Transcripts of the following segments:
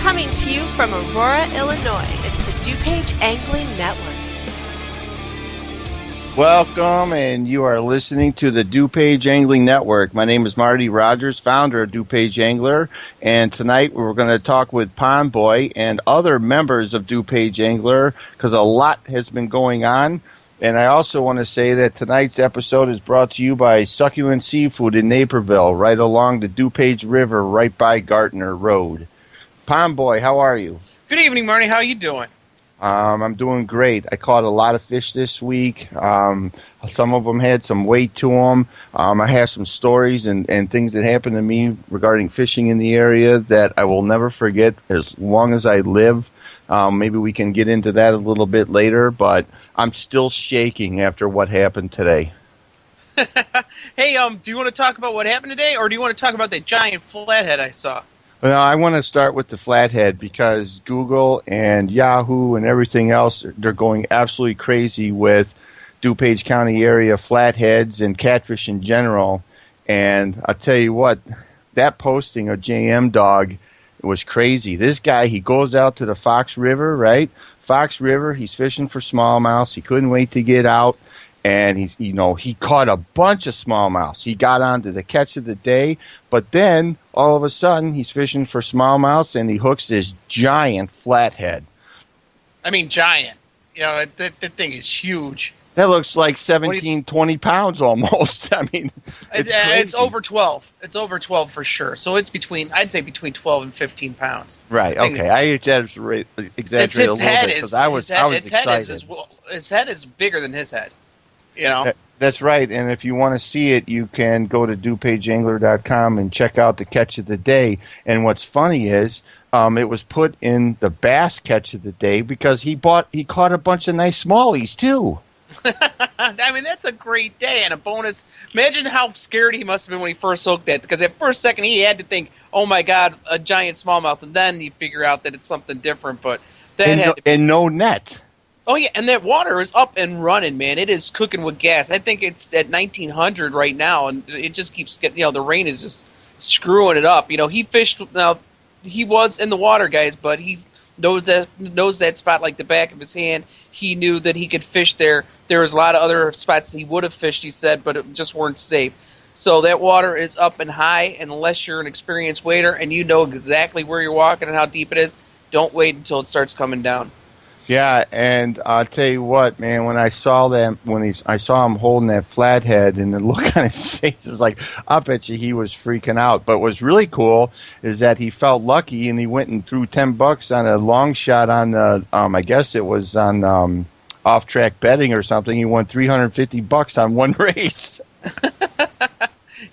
Coming to you from Aurora, Illinois, it's the DuPage Angling Network. Welcome, and you are listening to the DuPage Angling Network. My name is Marty Rogers, founder of DuPage Angler, and tonight we're going to talk with Pond Boy and other members of DuPage Angler because a lot has been going on. And I also want to say that tonight's episode is brought to you by Succulent Seafood in Naperville, right along the DuPage River, right by Gartner Road. Pond Boy, how are you? Good evening, Marty. How are you doing? I'm doing great. I caught a lot of fish this week. Some of them had some weight to them. I have some stories and things that happened to me regarding fishing in the area that I will never forget as long as I live. Maybe we can get into that a little bit later, but I'm still shaking after what happened today. Hey, do you want to talk about what happened today, or do you want to talk about that giant flathead I saw? Well, I want to start with the flathead because Google and Yahoo and everything else, they're going absolutely crazy with DuPage County area flatheads and catfish in general. And I'll tell you what, that posting of JM Dog was crazy. This guy, he goes out to the Fox River, right? Fox River, he's fishing for smallmouths. He couldn't wait to get out. And he caught a bunch of smallmouths. He got onto the catch of the day, but then all of a sudden he's fishing for smallmouths and he hooks this giant flathead. I mean, giant. You know, that thing is huge. That looks like 17, 20 pounds almost. I mean, it's over 12. It's over 12 for sure. So it's I'd say between 12 and 15 pounds. Right. Okay. I exaggerate a little bit because I was excited. His head is bigger than his head. You know? That's right, and if you want to see it, you can go to DuPageAngler.com and check out the catch of the day. And what's funny is it was put in the bass catch of the day because he caught a bunch of nice smallies, too. I mean, that's a great day and a bonus. Imagine how scared he must have been when he first hooked that, because at first second he had to think, oh my God, a giant smallmouth, and then you figure out that it's something different. But and no net. Oh, yeah, and that water is up and running, man. It is cooking with gas. I think it's at 1900 right now, and it just keeps getting, the rain is just screwing it up. He fished, now, he was in the water, guys, but he knows that spot like the back of his hand. He knew that he could fish there. There was a lot of other spots that he would have fished, he said, but it just weren't safe. So that water is up and high, and unless you're an experienced wader and you know exactly where you're walking and how deep it is, don't wait until it starts coming down. Yeah, and I'll tell you what, man, when I saw that, I saw him holding that flathead and the look on his face is like, I bet you he was freaking out. But what's really cool is that he felt lucky and he went and threw $10 on a long shot on the, I guess it was on off-track betting or something. He won $350 on one race.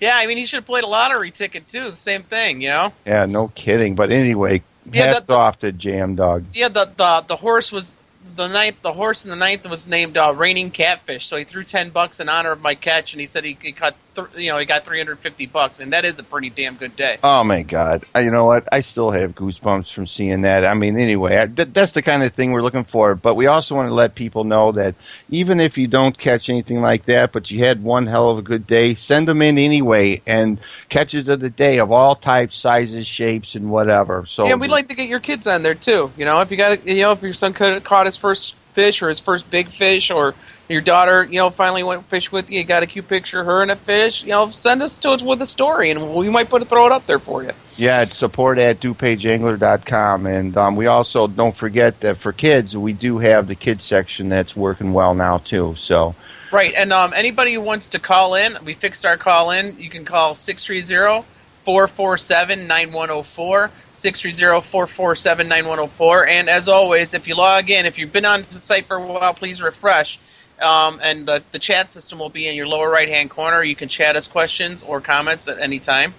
Yeah, I mean, he should have played a lottery ticket too. Same thing, Yeah, no kidding. But anyway, hats off to Jam Dog. Yeah, the horse was the ninth. The horse in the ninth was named Raining Catfish. So he threw $10 in honor of my catch, and he said he got he got $350, and that is a pretty damn good day. Oh my God! You know what? I still have goosebumps from seeing that. I mean, anyway, that's the kind of thing we're looking for. But we also want to let people know that even if you don't catch anything like that, but you had one hell of a good day, send them in anyway. And catches of the day of all types, sizes, shapes, and whatever. So yeah, we'd like to get your kids on there too. If you got, if your son caught his first fish or his first big fish, or your daughter, finally went fish with you, got a cute picture of her and a fish, send us to it with a story, and we might throw it up there for you. Yeah, it's support at DuPageAngler.com. And we also, don't forget that for kids, we do have the kids section that's working well now, too. So right, and anybody who wants to call in, we fixed our call in. You can call 630-447-9104, 630-447-9104. And as always, if you log in, if you've been on the site for a while, please refresh. And the chat system will be in your lower right-hand corner. You can chat us questions or comments at any time.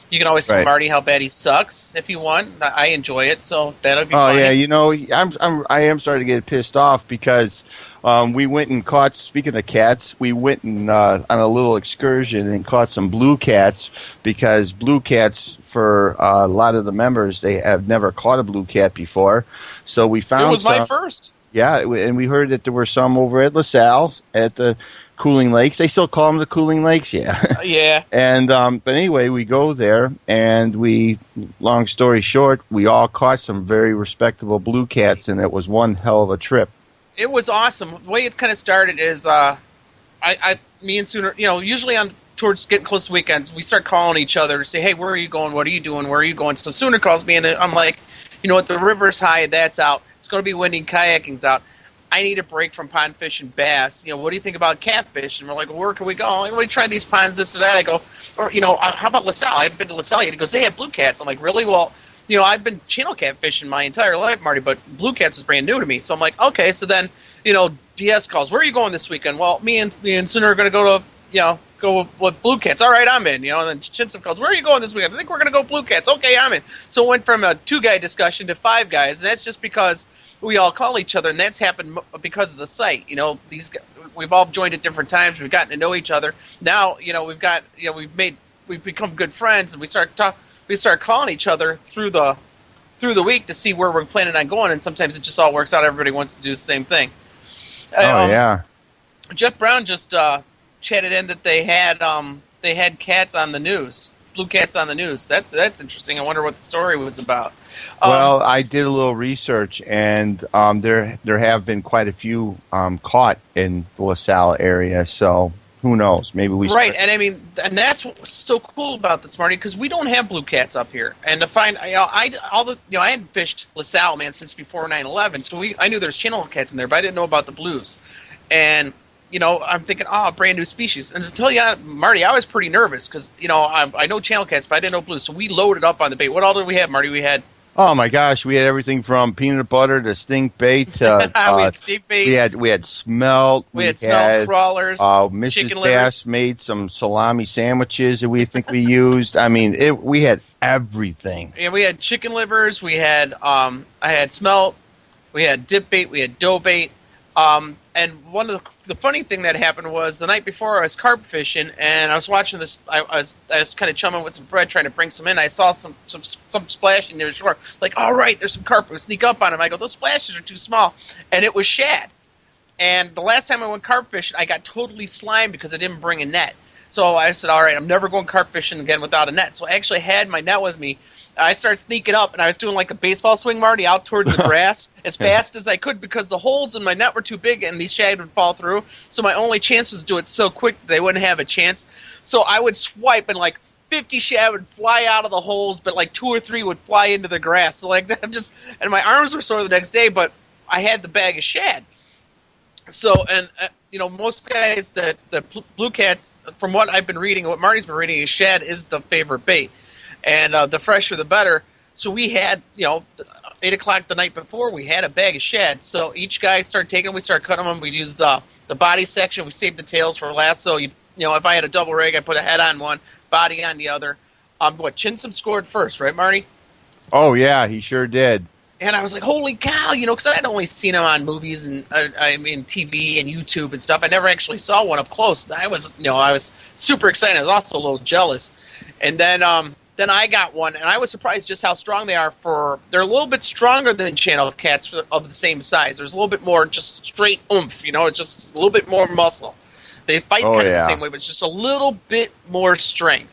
You can always tell Marty how bad he sucks if you want. I enjoy it, so that'll be fine. Oh yeah, I am starting to get pissed off because we went and caught. Speaking of cats, we went and on a little excursion and caught some blue cats because blue cats, for a lot of the members, they have never caught a blue cat before. So we found it was my first. Yeah, and we heard that there were some over at LaSalle at the Cooling Lakes. They still call them the Cooling Lakes, yeah. Yeah. And but anyway, we go there, and long story short, we all caught some very respectable blue cats, and it was one hell of a trip. It was awesome. The way it kind of started is, me and Sooner, usually towards getting close to weekends, we start calling each other to say, hey, where are you going? What are you doing? Where are you going? So Sooner calls me, and I'm like, you know what? The river's high. That's out. It's going to be windy. Kayaking's out. I need a break from pond fish and bass. What do you think about catfish? And we're like, well, where can we go? I'm like, we try these ponds, this or that. I go, or, how about LaSalle? I've been to LaSalle. He goes, they have blue cats. I'm like, really? Well, I've been channel catfishing my entire life, Marty, but blue cats is brand new to me. So I'm like, okay. So then, DS calls, where are you going this weekend? Well, me and Sooner are going to go to, go with blue cats. All right, I'm in. And then Chinsup calls, where are you going this weekend? I think we're going to go blue cats. Okay, I'm in. So it went from a 2-guy discussion to 5 guys, and that's just because we all call each other, and that's happened because of the site. These guys, we've all joined at different times. We've gotten to know each other. Now, we've become good friends, and we start calling each other through the week to see where we're planning on going. And sometimes it just all works out. Everybody wants to do the same thing. Yeah. Jeff Brown just chatted in that they had cats on the news, blue cats on the news. That's interesting. I wonder what the story was about. Well, I did a little research, and there have been quite a few caught in the LaSalle area. So who knows? Maybe we right. And I mean, and that's what's so cool about this, Marty, because we don't have blue cats up here. And to find, I hadn't fished LaSalle, man, since before 9/11. So I knew there's channel cats in there, but I didn't know about the blues. And I'm thinking, brand new species. And to tell you, Marty, I was pretty nervous because I know channel cats, but I didn't know blues. So we loaded up on the bait. What all did we have, Marty? We had. Oh my gosh, we had everything from peanut butter to stink bait to we had stink bait. We had smelt. We had smelt crawlers. Mrs. Chicken Bass livers. made some salami sandwiches that we think we used. I mean, we had everything. Yeah, we had chicken livers. We had I had smelt. We had dip bait. We had dough bait. And one of the funny thing that happened was the night before I was carp fishing, and I was watching this. I was kind of chumming with some bread, trying to bring some in. I saw some splashing near the shore. Like, all right, there's some carp. We sneak up on them. I go, those splashes are too small, and it was shad. And the last time I went carp fishing, I got totally slimed because I didn't bring a net. So I said, all right, I'm never going carp fishing again without a net. So I actually had my net with me. I started sneaking up, and I was doing like a baseball swing, Marty, out towards the grass as fast as I could because the holes in my net were too big, and these shad would fall through. So my only chance was to do it so quick that they wouldn't have a chance. So I would swipe, and like 50 shad would fly out of the holes, but like 2 or 3 would fly into the grass. So like that, and my arms were sore the next day, but I had the bag of shad. So, and most guys the blue cats, from what I've been reading, what Marty's been reading, is shad is the favorite bait. And the fresher, the better. So we had, 8 o'clock the night before, we had a bag of shad. So each guy started taking them. We started cutting them. We used the body section. We saved the tails for last. So, if I had a double rig, I put a head on one, body on the other. Chinsup scored first, right, Marty? Oh, yeah, he sure did. And I was like, holy cow, because I had only seen him on movies and TV and YouTube and stuff. I never actually saw one up close. I was super excited. I was also a little jealous. And then I got one, and I was surprised just how strong they are. They're a little bit stronger than channel cats of the same size. There's a little bit more just straight oomph, it's just a little bit more muscle. They fight kind of the same way, but it's just a little bit more strength.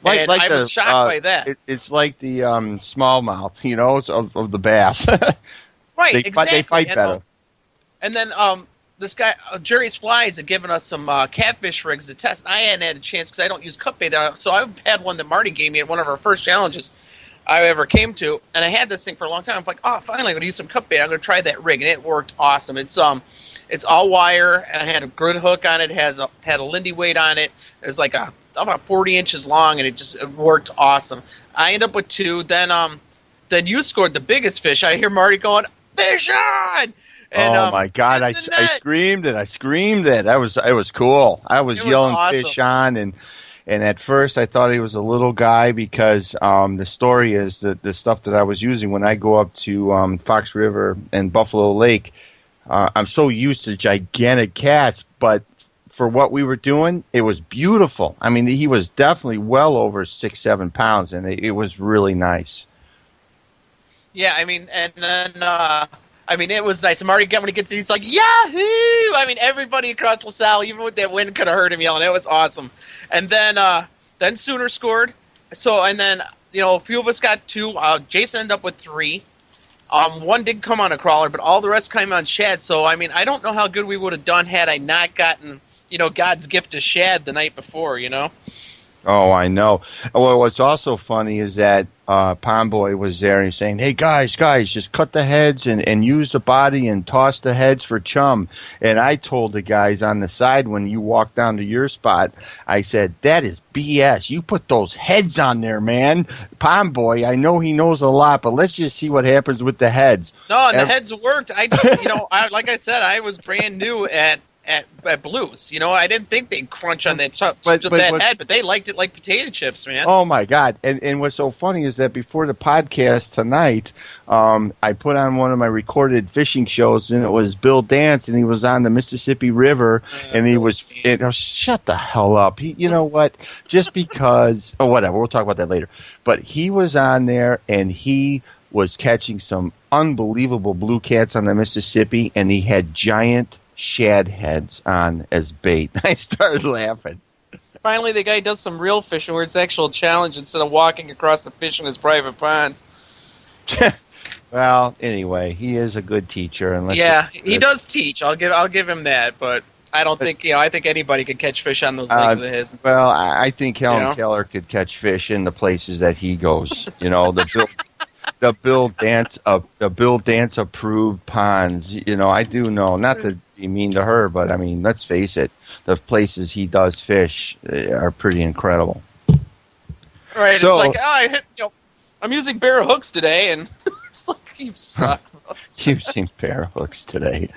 And I was shocked by that. It's like the smallmouth, of the bass. Right, exactly. They fight better. And then this guy, Jerry's Flies, had given us some catfish rigs to test. I hadn't had a chance because I don't use cut bait. So I've had one that Marty gave me at one of our first challenges I ever came to. And I had this thing for a long time. I'm like, finally, I'm going to use some cut bait. I'm going to try that rig. And it worked awesome. It's all wire. And it had a good hook on it. It had a Lindy weight on it. It was like about 40 inches long, and it worked awesome. I ended up with 2. Then you scored the biggest fish. I hear Marty going, fish on! And, oh my God! I screamed it! It was cool. I was yelling awesome. Fish on, and at first I thought he was a little guy because the story is that the stuff that I was using when I go up to Fox River and Buffalo Lake, I'm so used to gigantic cats, but for what we were doing, it was beautiful. I mean, he was definitely well over 6-7 pounds, and it was really nice. Yeah, I mean, and then I mean, it was nice. And Marty, when he gets, he's like, Yahoo! I mean, everybody across LaSalle, even with that wind, could have heard him yelling. It was awesome. And then Sooner scored. So, and then, a few of us got 2. Jason ended up with 3. One did come on a crawler, but all the rest came on shad. So, I mean, I don't know how good we would have done had I not gotten, God's gift to shad the night before, Oh, I know. Well, what's also funny is that Pond Boy was there and he's saying, hey, guys, just cut the heads and use the body and toss the heads for chum. And I told the guys on the side when you walked down to your spot, I said, that is BS. You put those heads on there, man. Pond Boy, I know he knows a lot, but let's just see what happens with the heads. No, and the heads worked. I like I said, I was brand new at Blues. I didn't think they'd crunch on that head, but they liked it like potato chips, man. Oh, my God. And what's so funny is that before the podcast tonight, I put on one of my recorded fishing shows, and it was Bill Dance, and he was on the Mississippi River, and he was shut the hell up. You know what? Just because, whatever, we'll talk about that later. But he was on there, and he was catching some unbelievable blue cats on the Mississippi, and he had giant shad heads on as bait. I started laughing. Finally, the guy does some real fishing where it's actual challenge instead of walking across the fish in his private ponds. Well, anyway, he is a good teacher. And he does teach. I'll give him that, but I don't think I think anybody could catch fish on those legs of his. Well, I think Helen Keller could catch fish in the places that he goes. The Bill Dance approved ponds. I do know, not to be mean to her, but I mean, let's face it, the places he does fish are pretty incredible. Right. So, it's like, I'm using bare hooks today, and it's like, you suck. Using bare hooks today.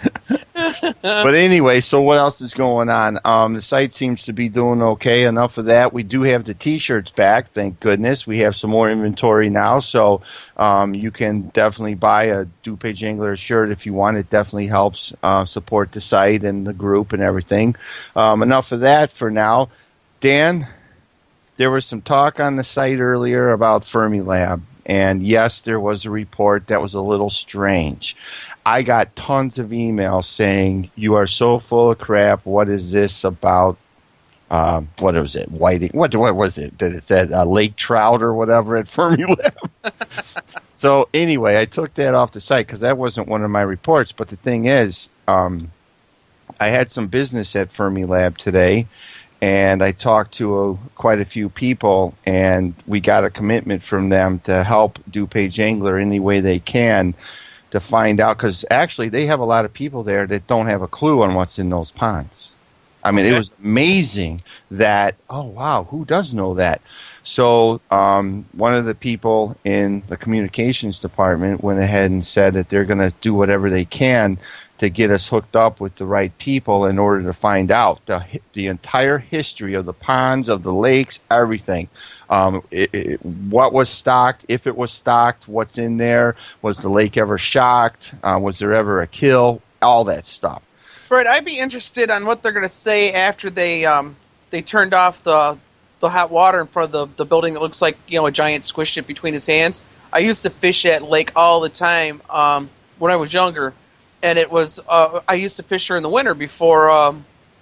But anyway, so what else is going on? The site seems to be doing okay. Enough of that. We do have the T-shirts back, thank goodness. We have some more inventory now, so you can definitely buy a DuPage Angler shirt if you want. It definitely helps support the site and the group and everything. Enough of that for now. Dan, there was some talk on the site earlier about Fermilab. And yes, there was a report that was a little strange. I got tons of emails saying, you are so full of crap. What is this about? What was it? Whiting? What was it? Did it said lake trout or whatever at Fermilab? So anyway, I took that off the site because that wasn't one of my reports. But the thing is, I had some business at Fermilab today. And I talked to quite a few people, and we got a commitment from them to help DuPage Angler any way they can to find out, because actually they have a lot of people there that don't have a clue on what's in those ponds. I mean, It was amazing that, oh, wow, who does know that? So one of the people in the communications department went ahead and said that they're going to do whatever they can to get us hooked up with the right people in order to find out the entire history of the ponds, of the lakes, everything. What was stocked, if it was stocked, what's in there, was the lake ever shocked, was there ever a kill, all that stuff. Right, I'd be interested on what they're going to say after they turned off the hot water in front of the building that looks like a giant squished it between his hands. I used to fish that lake all the time when I was younger. And it was I used to fish her in the winter before I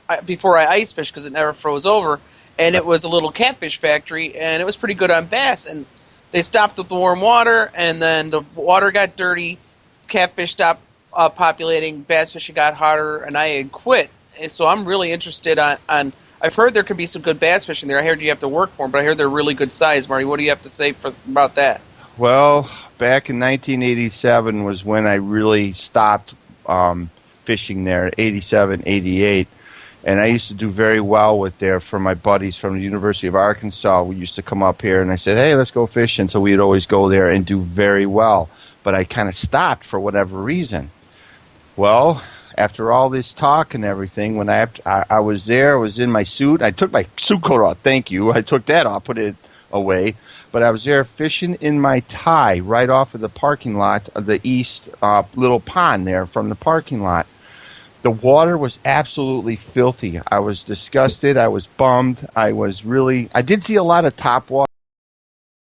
ice fished because it never froze over. And it was a little catfish factory, and it was pretty good on bass. And they stopped with the warm water, and then the water got dirty, catfish stopped populating, bass fishing got harder, and I had quit. And so I'm really interested on I've heard there could be some good bass fishing there. I heard you have to work for them, but I heard they're really good size. Marty, what do you have to say about that? Well, back in 1987 was when I really stopped fishing there, 87, 88. And I used to do very well with there for my buddies from the University of Arkansas. We used to come up here, and I said, hey, let's go fishing. So we'd always go there and do very well. But I kind of stopped for whatever reason. Well, after all this talk and everything, when I was there, I was in my suit. I took my suit coat off. Thank you. I took that off, put it away. But I was there fishing in my tie right off of the parking lot of the east little pond there from the parking lot. The water was absolutely filthy. I was disgusted. I was bummed. I did see a lot of top water.